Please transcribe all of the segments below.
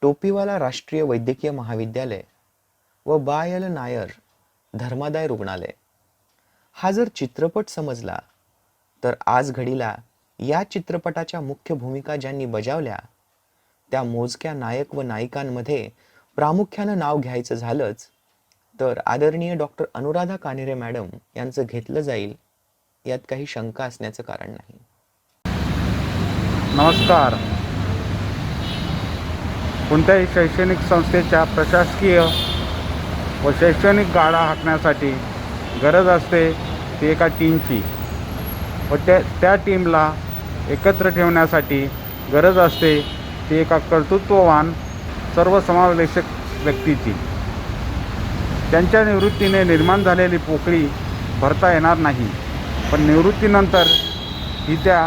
टोपीवाला राष्ट्रीय वैद्यकीय महाविद्यालय व बायल नायर धर्मादाय रुग्णालय हा जर चित्रपट समजला तर आज घडीला या चित्रपटाच्या मुख्य भूमिका ज्यांनी बजावल्या त्या मोजक्या नायक व नायिकांमध्ये प्रामुख्यानं नाव घ्यायचं झालंच तर आदरणीय डॉक्टर अनुराधा कान्हेरे मॅडम यांचं घेतलं जाईल यात काही शंका असण्याचं कारण नाही. नमस्कार. कोणत्याही शैक्षणिक संस्थेच्या प्रशासकीय व शैक्षणिक गाडा हाकण्यासाठी गरज असते ती एका टीमची व त्या टीमला एकत्र ठेवण्यासाठी गरज असते ती एका कर्तृत्ववान सर्वसमावेशक व्यक्तीची. त्यांच्या निवृत्तीने निर्माण झालेली पोकळी भरता येणार नाही, पण निवृत्तीनंतर ही त्या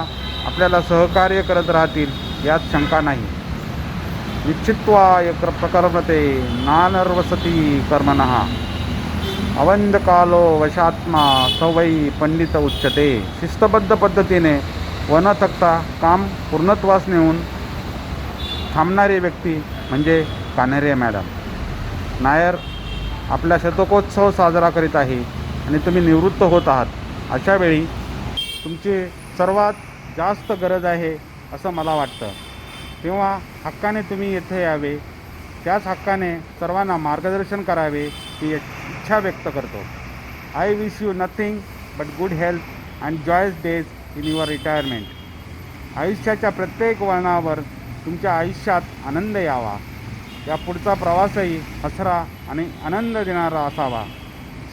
आपल्याला सहकार्य करत राहतील यात शंका नाही. विच्छित्वाय प्रकर्मते नानर्वसती कर्मणः अवंदकालो वशात्मा सवै पंडित उच्यते. शिस्तबद्ध पद्धतीने व न थकता काम पूर्णत्वास नेऊन थांबणारी व्यक्ती म्हणजे कान्हेरे मॅडम. नायर आपला शतकोत्सव साजरा करीत आहे आणि तुम्ही निवृत्त होत आहात. अशा वेळी तुमची सर्वात जास्त गरज आहे असं मला वाटतं. तेव्हा हक्काने तुम्ही येथे यावे, त्याच हक्काने सर्वांना मार्गदर्शन करावे ही इच्छा व्यक्त करतो. I wish you nothing but good health and joyous days in your retirement. आयुष्याच्या प्रत्येक वळणावर तुमच्या आयुष्यात आनंद यावा. या पुढचा प्रवासही हसरा आणि आनंद देणारा असावा.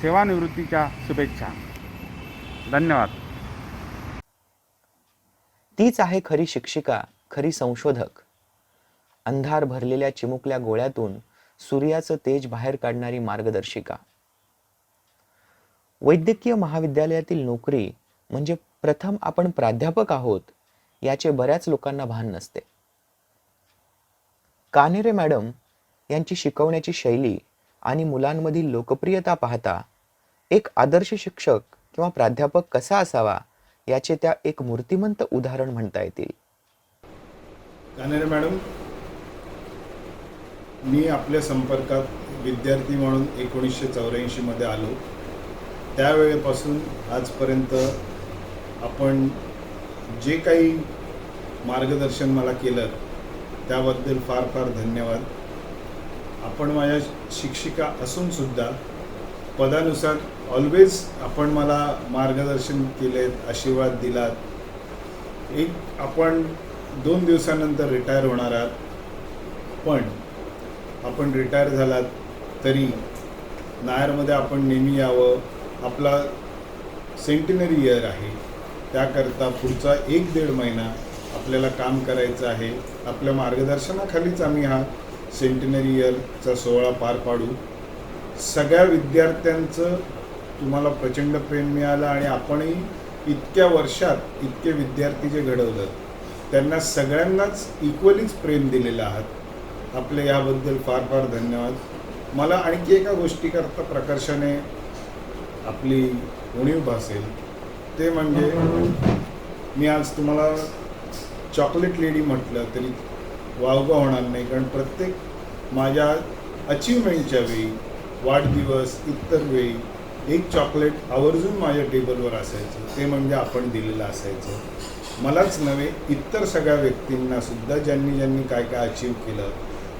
सेवानिवृत्तीच्या शुभेच्छा. धन्यवाद. तीच आहे खरी शिक्षिका, खरी संशोधक. अंधार भरलेल्या चिमुकल्या गोळ्यातून सूर्याचं तेज बाहेर काढणारी मार्गदर्शिका. वैद्यकीय महाविद्यालयातील नोकरी म्हणजे प्रथम आपण प्राध्यापक आहोत याचे बऱ्याच लोकांना भान नसते. कान्हेरे मॅडम यांची शिकवण्याची शैली आणि मुलांमधील लोकप्रियता पाहता एक आदर्श शिक्षक किंवा प्राध्यापक कसा असावा याचे त्या एक मूर्तिमंत उदाहरण म्हणता येतील. कान्हेरे मॅडम, मी आपल्या संपर्कात विद्यार्थी म्हणून 1984 मध्ये आलो. त्यावेळेपासून आजपर्यंत आपण जे काही मार्गदर्शन मला केलं त्याबद्दल फार फार धन्यवाद. आपण माझ्या शिक्षिका असूनसुद्धा पदानुसार ऑलवेज आपण मला मार्गदर्शन केलेत, आशीर्वाद दिलात. आपण 2 दिवसानंतर रिटायर होणार आहात, पण आपण रिटायर झालात तरी नायरमध्ये आपण नेहमी यावं. आपला सेंटिनरी इयर आहे, त्याकरता पुढचा 1-1.5 महिना आपल्याला काम करायचं आहे. आपल्या मार्गदर्शनाखालीच आम्ही हा सेंटिनरी इयरचा सोहळा पार पाडू. सगळ्या विद्यार्थ्यांचं तुम्हाला प्रचंड प्रेम मिळालं आणि आपणही इतक्या वर्षात इतके विद्यार्थी जे घडवलं त्यांना सगळ्यांनाच इक्वलीच प्रेम दिलेलं आहात. आपले याबद्दल फार फार धन्यवाद. मला आणखी एका गोष्टीकरता प्रकर्षाने आपली उणीव भासेल, ते म्हणजे मी आज तुम्हाला चॉकलेट लेडी म्हटलं तरी वावगं होणार नाही, कारण प्रत्येक माझ्या अचीवमेंटच्या वेळी, वाढदिवस, इतर वेळी एक चॉकलेट आवर्जून माझ्या टेबलवर असायचं. ते म्हणजे आपण दिलेलं असायचं. मलाच नव्हे, इतर सगळ्या व्यक्तींनासुद्धा ज्यांनी ज्यांनी काय काय अचीव केलं,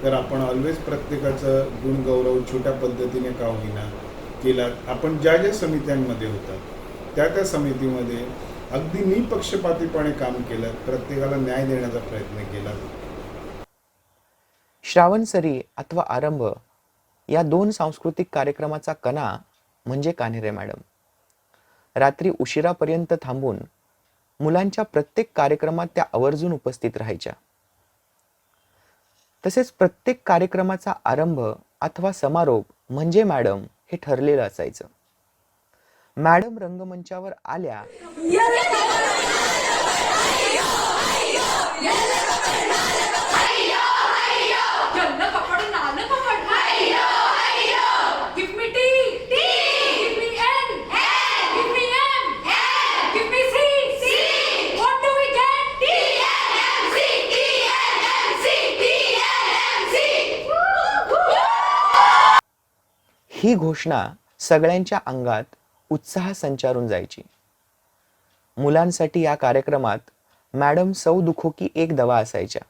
तर आपण ऑलवेज प्रत्येकाचं गुणगौरव छोट्या पद्धतीने का होईना केला. आपण ज्या ज्या समित्यांमध्ये होतात त्या समितीमध्ये अगदी निपक्षपातीपणे काम केलं, प्रत्येकाला न्याय देण्याचा प्रयत्न केला. श्रावणसरी अथवा आरंभ या 2 सांस्कृतिक कार्यक्रमाचा कणा म्हणजे कान्हेरे मॅडम. रात्री उशिरापर्यंत थांबून मुलांच्या प्रत्येक कार्यक्रमात त्या आवर्जून उपस्थित राहायच्या. तसेच प्रत्येक कार्यक्रमाचा आरंभ अथवा समारोप म्हणजे मॅडम हे ठरलेलं असायचं. मॅडम रंगमंचावर आल्या ही घोषणा सगळ्यांच्या अंगात उत्साह संचारून जायची. मुलांसाठी या कार्यक्रमात मॅडम सौ दुखो की एक दवा असायच्या.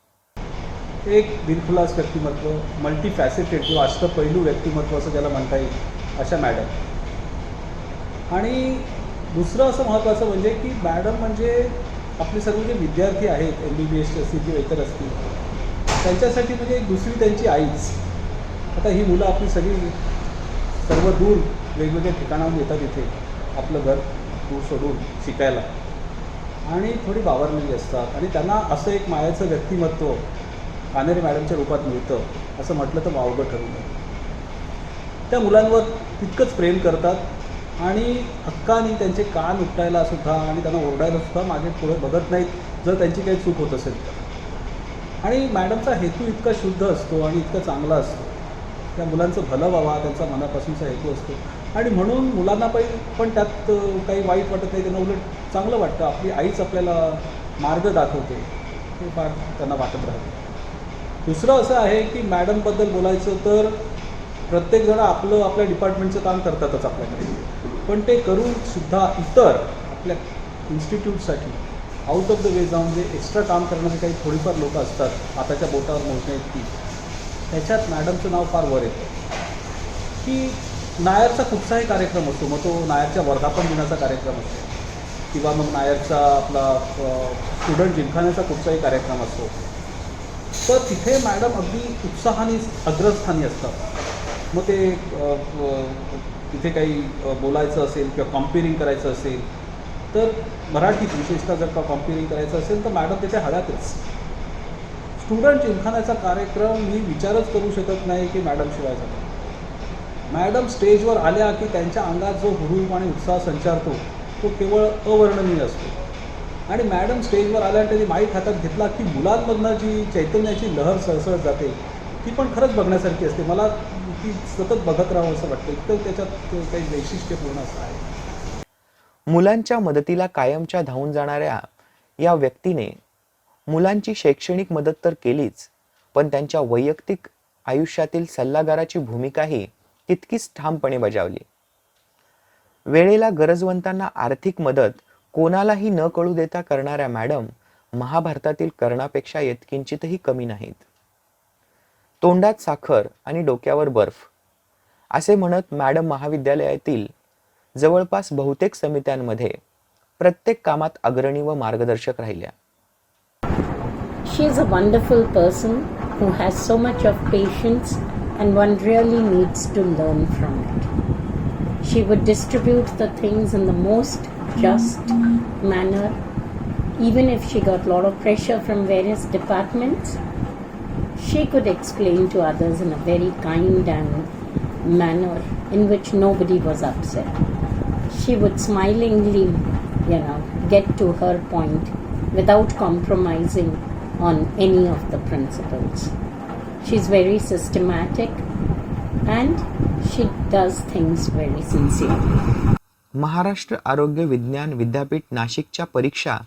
एक दिलखुलास व्यक्तिमत्व, मल्टीफॅसेटेड किंवा अष्टपैलू व्यक्तिमत्व असं ज्याला म्हणता येईल अशा मॅडम. आणि दुसरं असं महत्त्वाचं म्हणजे की मॅडम म्हणजे आपले सर्व जे विद्यार्थी आहेत MBBSचे असतील किंवा इतर असतील त्यांच्यासाठी म्हणजे एक दुसरी त्यांची आईच. आता ही मुलं आपली सगळी सर्व दूर वेगवेगळ्या ठिकाणाहून येतात इथे आपलं घर दूर सोडून शिकायला आणि थोडी बावरलेली असतात आणि त्यांना असं एक मायाचं व्यक्तिमत्व कानेरे मॅडमच्या रूपात मिळतं असं म्हटलं तर वावगं ठरू नये. त्या मुलांवर तितकंच प्रेम करतात आणि हक्काने त्यांचे कान उपटायला सुद्धा आणि त्यांना ओरडायला सुद्धा मागे पुढे बघत नाहीत जर त्यांची काही चूक होत असेल तर. आणि मॅडमचा हेतू इतका शुद्ध असतो आणि इतका चांगला असतो. त्या मुलांचं भलं व्हावा त्यांचा मनापासूनचा हेतू असतो आणि म्हणून मुलांना पण त्यात काही वाईट वाटत नाही. त्यांना उलट चांगलं वाटतं आपली आईच आपल्याला मार्ग दाखवते हे फार त्यांना वाटत राहते. दुसरं असं आहे की मॅडमबद्दल बोलायचं तर प्रत्येकजण आपल्या डिपार्टमेंटचं काम करतातच आपल्याकडे, पण ते करून सुद्धा इतर आपल्या इन्स्टिट्यूटसाठी आउट ऑफ द वे जाऊन जे एक्स्ट्रा काम करणारे काही थोडीफार लोक असतात हाताच्या बोटावर मोजण्या इतकी, त्याच्यात मॅडमचं नाव फार वर येतं. की नायरचा कुठचाही कार्यक्रम असतो, मग तो नायरच्या वर्धापन दिनाचा कार्यक्रम असतो किंवा मग नायरचा आपला स्टुडंट जिमखान्याचा कुठचाही कार्यक्रम असतो, तर तिथे मॅडम अगदी उत्साहाने अग्रस्थानी असतात. मग ते तिथे काही बोलायचं असेल किंवा कॉम्पेअरिंग करायचं असेल तर मराठीत विशेषतः जर का कॉम्पेअरिंग करायचं असेल तर मॅडम तिथे हव्यातच. स्टुडंट जिमखान्याचा कार्यक्रम मी विचारच करू शकत नाही की मॅडमशिवाय झाला. मॅडम स्टेजवर आल्या की त्यांच्या अंगात जो हुरूप आणि उत्साह संचारतो तो केवळ अवर्णनीय असतो. आणि मॅडम स्टेजवर आल्या आणि त्यांनी माईक हातात घेतला की मुलांमधनं जी चैतन्याची लहर सळसळत जाते ती पण खरंच बघण्यासारखी असते. मला ती सतत बघत राहावं असं वाटतं, इतकं त्याच्यात काही वैशिष्ट्यपूर्ण असं आहे. मुलांच्या मदतीला कायमच्या धावून जाणाऱ्या या व्यक्तीने मुलांची शैक्षणिक मदत तर केलीच, पण त्यांच्या वैयक्तिक आयुष्यातील सल्लागाराची भूमिकाही तितकीच ठामपणे बजावली. वेळेला गरजवंतांना आर्थिक मदत कोणालाही न कळू देता करणाऱ्या मॅडम महाभारतातील कर्णापेक्षा यत्किंचितही कमी नाहीत. तोंडात साखर आणि डोक्यावर बर्फ असे म्हणत मॅडम महाविद्यालयातील जवळपास बहुतेक समित्यांमध्ये प्रत्येक कामात अग्रणी व मार्गदर्शक राहिल्या. She is a wonderful person who has so much of patience and one really needs to learn from it. She would distribute the things in the most just manner. Even if she got a lot of pressure from various departments, she could explain to others in a very kind and manner in which nobody was upset. She would smilingly, get to her point without compromising on any of the principles. She's very systematic and she does things very sincerely. Maharashtra आरोग्य विज्ञान विद्यापीठ नाशिकच्या परीक्षा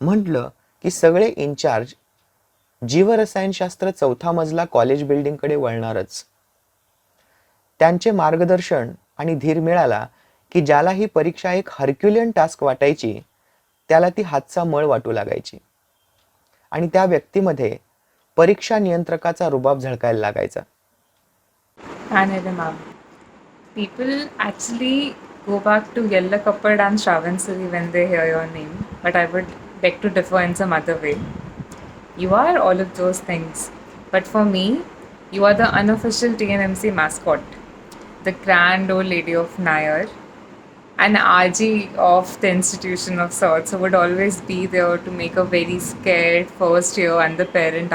म्हटलं की सगळे in-charge जीवरसायनशास्त्र 4था मजला college बिल्डिंगकडे वळणारच. त्यांचे मार्गदर्शन आणि धीर मिळाला की ज्याला ही परीक्षा एक हरक्युलियन टास्क वाटायची त्याला ती हातचा मळ वाटू लागायची आणि त्या व्यक्तीमध्ये परीक्षा नियंत्रकाचा रुबाब झळकायला लागायचा. Anile ma'am. People actually go back to Yella Kappad and Shravan when they hear your name, but I would beg to differ in some other way. You are all of those things, but for me, you are the unofficial TNMC mascot, the grand old lady of Nair, an RG of the institution of sorts who would always be there to make a very scared first year and the parent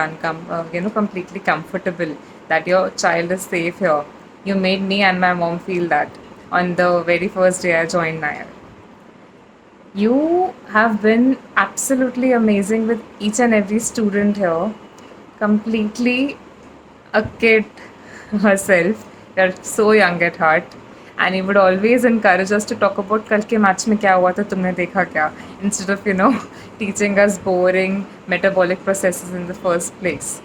completely comfortable that your child is safe here. You made me and my mom feel that on the very first day I joined Nair. You have been absolutely amazing with each and every student here. Completely a kid herself. You're so young at heart. And you would always encourage us to talk about कल के match में क्या हुआ था तुमने देखा क्या, instead of teaching us boring metabolic processes in the first place.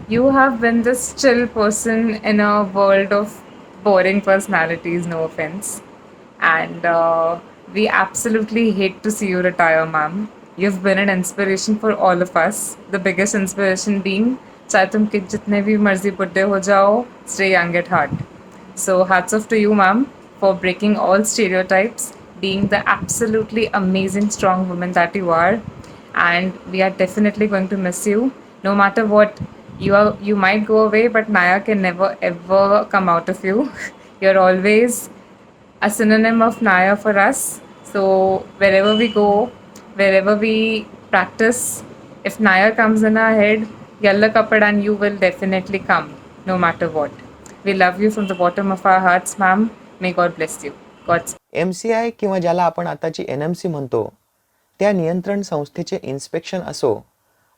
You have been this chill person in a world of boring personalities, no offense. And we absolutely hate to see you retire, ma'am. You've been an inspiration for all of us. The biggest inspiration being, चाहे तुम जितने भी मर्जी बुड्ढे हो जाओ, stay young at heart. So hats off to you, ma'am, for breaking all stereotypes, being the absolutely amazing, strong woman that you are. And we are definitely going to miss you. No matter what, you might go away, but Naya can never ever come out of you. You're always a synonym of Naya for us. So wherever we go, wherever we practice, if Naya comes in our head, Yalla Kapadan, you will definitely come, no matter what. We love you from the bottom of our hearts, ma'am. May God bless you. God's MCI किंवा ज्याला आपण आताची NMC म्हणतो, त्या नियंत्रण संस्थेचे inspection असो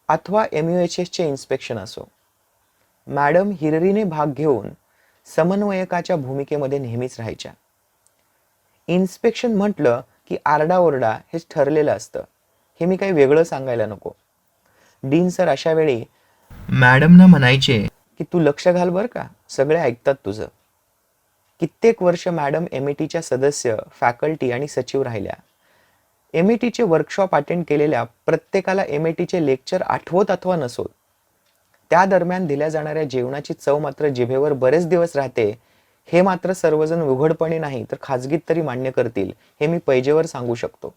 अथवा MUHSचे इन्स्पेक्शन असो, मॅडम हिरिरीने भाग घेऊन समन्वयकाच्या भूमिकेमध्ये नेहमीच राहायच्या. इन्स्पेक्शन म्हटलं की आरडाओरडा हेच ठरलेलं असतं, हे मी काही वेगळं सांगायला नको. डीन सर अशा वेळी मॅडमना म्हणायचे की तू लक्ष घाल बर का, सगळे ऐकतात तुझं. कित्येक वर्ष मॅडम METच्या सदस्य, फॅकल्टी आणि सचिव राहिल्या. METचे वर्कशॉप अटेंड केलेल्या प्रत्येकाला METचे लेक्चर आठवत अथवा नसोत, त्या दरम्यान दिल्या जाणाऱ्या जेवणाची चव मात्र जिभेवर बरेच दिवस राहते, हे मात्र सर्वजण उघडपणे नाही तर खाजगीत तरी मान्य करतील, हे मी पैजेवर सांगू शकतो.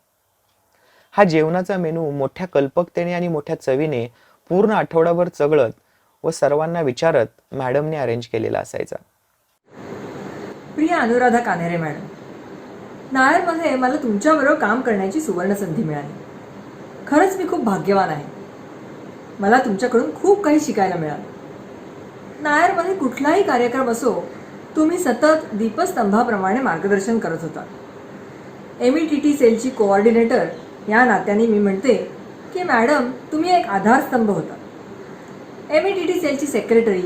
हा जेवणाचा मेनू मोठ्या कल्पकतेने आणि मोठ्या चवीने पूर्ण आठवडाभर चगळत व सर्वांना विचारत मॅडमने अरेंज केलेला असायचा. प्रिय अनुराधा कानेरे मॅडम, नायरमध्ये मला तुमच्याबरोबर काम करण्याची सुवर्ण संधी मिळाली. खरंच मी खूप भाग्यवान आहे. मला तुमच्याकडून खूप काही शिकायला मिळालं. नायरमध्ये कुठलाही कार्यक्रम असो, तुम्ही सतत दीपस्तंभाप्रमाणे मार्गदर्शन करत होता. METT सेलची कोऑर्डिनेटर या नात्याने मी म्हणते की मॅडम तुम्ही एक आधारस्तंभ होता. METT सेलची सेक्रेटरी,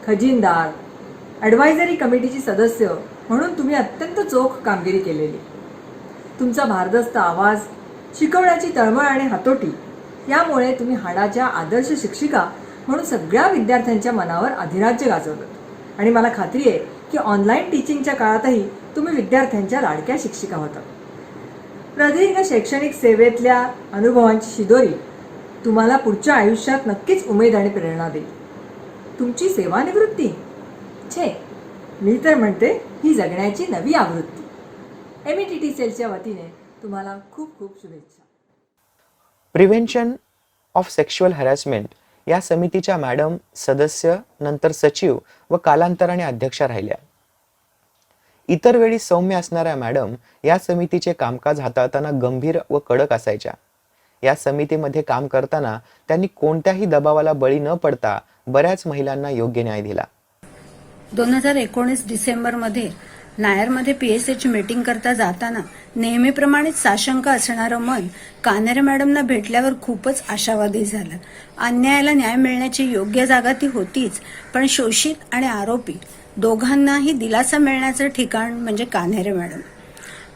खजिनदार, ॲडवायझरी कमिटीची सदस्य म्हणून तुम्ही अत्यंत चोख कामगिरी केलेली. तुमचा भारदस्त आवाज, शिकवण्याची तळमळ आणि हातोटी यामुळे तुम्ही हाडाच्या आदर्श शिक्षिका म्हणून सगळ्या विद्यार्थ्यांच्या मनावर अधिराज्य गाजवलं. आणि मला खात्री आहे की ऑनलाईन टीचिंगच्या काळातही तुम्ही विद्यार्थ्यांच्या लाडक्या शिक्षिका होता. प्रदीर्घ शैक्षणिक सेवेतल्या अनुभवांची शिदोरी तुम्हाला पुढच्या आयुष्यात नक्कीच उमेद आणि प्रेरणा देईल. तुमची सेवानिवृत्ती, छे, मी तर म्हणते ही जगण्याची नवी आवृत्ती. METT सेलच्या वतीने तुम्हाला खूप खूप शुभेच्छा. प्रिव्हेन्शन ऑफ सेक्शुअल हॅरॅसमेंट या समितीच्या मॅडम, सदस्य, नंतर सचिव व कालांतराने अध्यक्षा राहिल्या. इतर वेळी सौम्य असणाऱ्या मॅडम या समितीचे कामकाज हाताळताना गंभीर व कडक असायच्या. या समितीमध्ये काम करताना त्यांनी कोणत्याही दबावाला बळी न पडता बऱ्याच महिलांना योग्य न्याय दिला. 2019 डिसेंबरमध्ये नायरमध्ये PSAची मीटिंग करता जाताना नेहमीप्रमाणेच साशंक असणारं मन कानेरे मॅडमना भेटल्यावर खूपच आशावादी झालं. अन्यायाला न्याय मिळण्याची योग्य जागा ती होतीच, पण शोषित आणि आरोपी दोघांनाही दिलासा मिळण्याचं ठिकाण म्हणजे कानेरे मॅडम.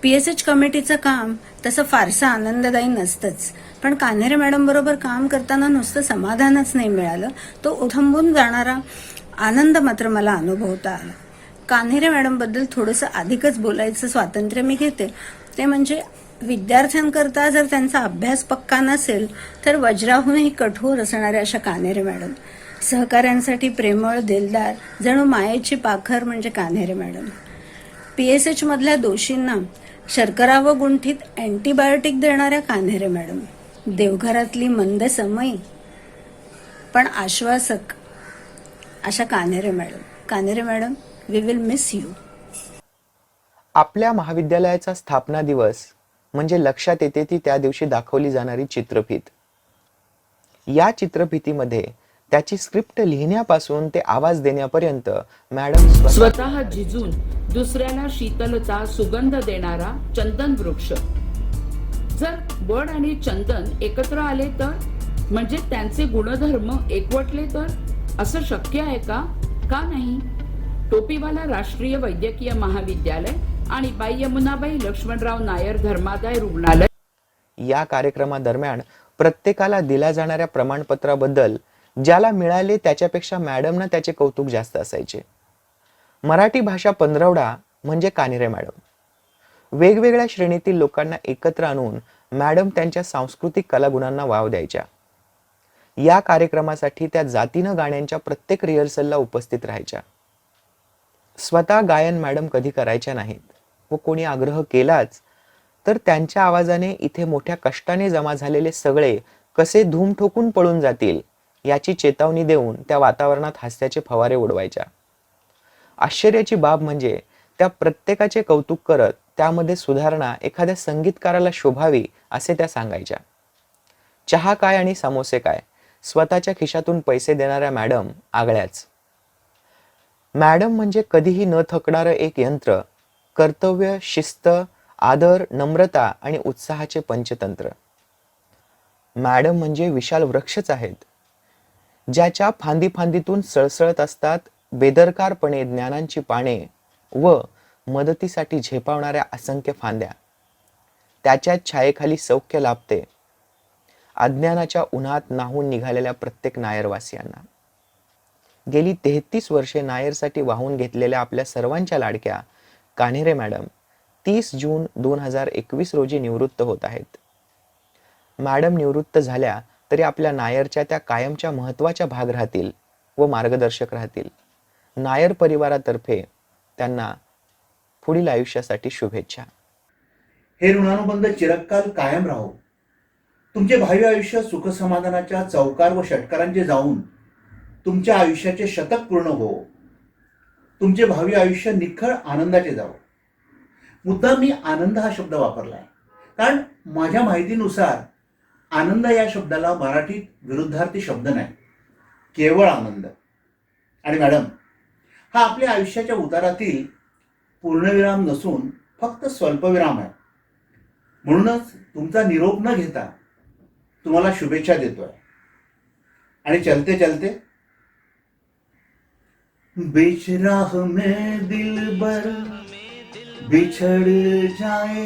PSH कमिटीचं काम तसं फारसं आनंददायी नसतंच, पण कानेरे मॅडम बरोबर काम करताना नुसतं समाधानच नाही मिळालं, तो उथंबून जाणारा आनंद मात्र मला अनुभवता आला. कान्हेरे मॅडमबद्दल थोडंसं अधिकच बोलायचं स्वातंत्र्य मी घेते. ते म्हणजे विद्यार्थ्यांकरता जर त्यांचा अभ्यास पक्का नसेल तर वज्राहूनही कठोर असणाऱ्या अशा कान्हेरे मॅडम. सहकाऱ्यांसाठी प्रेमळ, दिलदार, जणू मायेची पाखर म्हणजे कान्हेरे मॅडम. PSH मधल्या दोषींना शर्करा व गुंठीत अँटीबायोटिक देणाऱ्या कान्हेरे मॅडम. देवघरातली मंद समयी पण आश्वासक अशा Kanhere madam. Kanhere madam, we will miss you. आपल्या महाविद्यालयाचा स्थापना दिवस म्हणजे लक्षात येते ती त्या दिवशी दाखवली जाणारी चित्रफीत. या चित्रफितीमध्ये त्याची स्क्रिप्ट लिहिण्यापासून ते आवाज देण्यापर्यंत मॅडम स्वतः झिजून दुसऱ्याला शीतलता, सुगंध देणारा चंदन वृक्ष. जर वड आणि चंदन एकत्र आले तर, म्हणजे त्यांचे गुणधर्म एकवटले तर असं शक्य आहे का? का नाही? टोपीवाला राष्ट्रीय वैद्यकीय महाविद्यालय आणि बाई यमुनाबाई लक्ष्मणराव नायर धर्मादाय रुग्णालय या कार्यक्रमादरम्यान प्रत्येकाला दिल्या जाणाऱ्या प्रमाणपत्राबद्दल ज्याला मिळाले त्याच्यापेक्षा मॅडमना त्याचे कौतुक जास्त असायचे. मराठी भाषा पंधरवडा म्हणजे कानेरे मॅडम. वेगवेगळ्या श्रेणीतील लोकांना एकत्र आणून मॅडम त्यांच्या सांस्कृतिक कलागुणांना वाव द्यायच्या. या कार्यक्रमासाठी त्या जातीनं गाण्यांच्या प्रत्येक रिहर्सलला उपस्थित राहायच्या. स्वतः गायन मॅडम कधी करायच्या नाहीत व कोणी आग्रह केलाच तर त्यांच्या आवाजाने इथे मोठ्या कष्टाने जमा झालेले सगळे कसे धूम ठोकून पळून जातील याची चेतावणी देऊन त्या वातावरणात हास्याचे फवारे उडवायच्या. आश्चर्याची बाब म्हणजे त्या प्रत्येकाचे कौतुक करत त्यामध्ये सुधारणा एखाद्या संगीतकाराला शोभावी असे त्या सांगायच्या. चहा काय आणि समोसे काय, स्वतःच्या खिशातून पैसे देणाऱ्या मॅडम आगळ्याच. मॅडम म्हणजे कधीही न थकणारं एक यंत्र, कर्तव्य, शिस्त, आदर, नम्रता आणि उत्साहाचे पंचतंत्र. मॅडम म्हणजे विशाल वृक्षच आहेत, ज्याच्या फांदी फांदीतून सळसळत असतात बेदरकारपणे ज्ञानांची पाने व मदतीसाठी झेपावणाऱ्या असंख्य फांद्या. त्याच्या छायेखाली सौख्य लाभते अज्ञानाच्या उन्हात नाहून निघालेल्या प्रत्येक नायरवासियांना. गेली 33 वर्षे नायरसाठी वाहून घेतलेल्या आपल्या सर्वांच्या लाडक्या कान्हेरे मॅडम 30 जून 2021 रोजी निवृत्त होत आहेत. मॅडम निवृत्त झाल्या तरी आपल्या नायरच्या त्या कायमच्या महत्त्वाच्या भाग राहतील व मार्गदर्शक राहतील. नायर परिवारातर्फे त्यांना पुढील आयुष्यासाठी शुभेच्छा. हे ऋणानुबंध चिरकाल कायम राहो. तुमचे भावी आयुष्य सुखसमाधानाच्या चौकार व षटकारांचे जाऊन तुमच्या आयुष्याचे शतक पूर्ण हो. तुमचे भावी आयुष्य निखळ आनंदाचे जावो. मुद्दाम मी आनंद हा शब्द वापरला आहे कारण माझ्या माहितीनुसार आनंद या शब्दाला मराठीत विरुद्धार्थी शब्द नाही, केवळ आनंद. आणि मॅडम, हा आपल्या आयुष्याच्या उतारातील पूर्णविराम नसून फक्त स्वल्पविराम आहे. म्हणूनच तुमचा निरोप न घेता तुम्हाला शुभेच्छा देतोय. आणि चलते चलते बीच राह में दिलबर बिछड़ जाए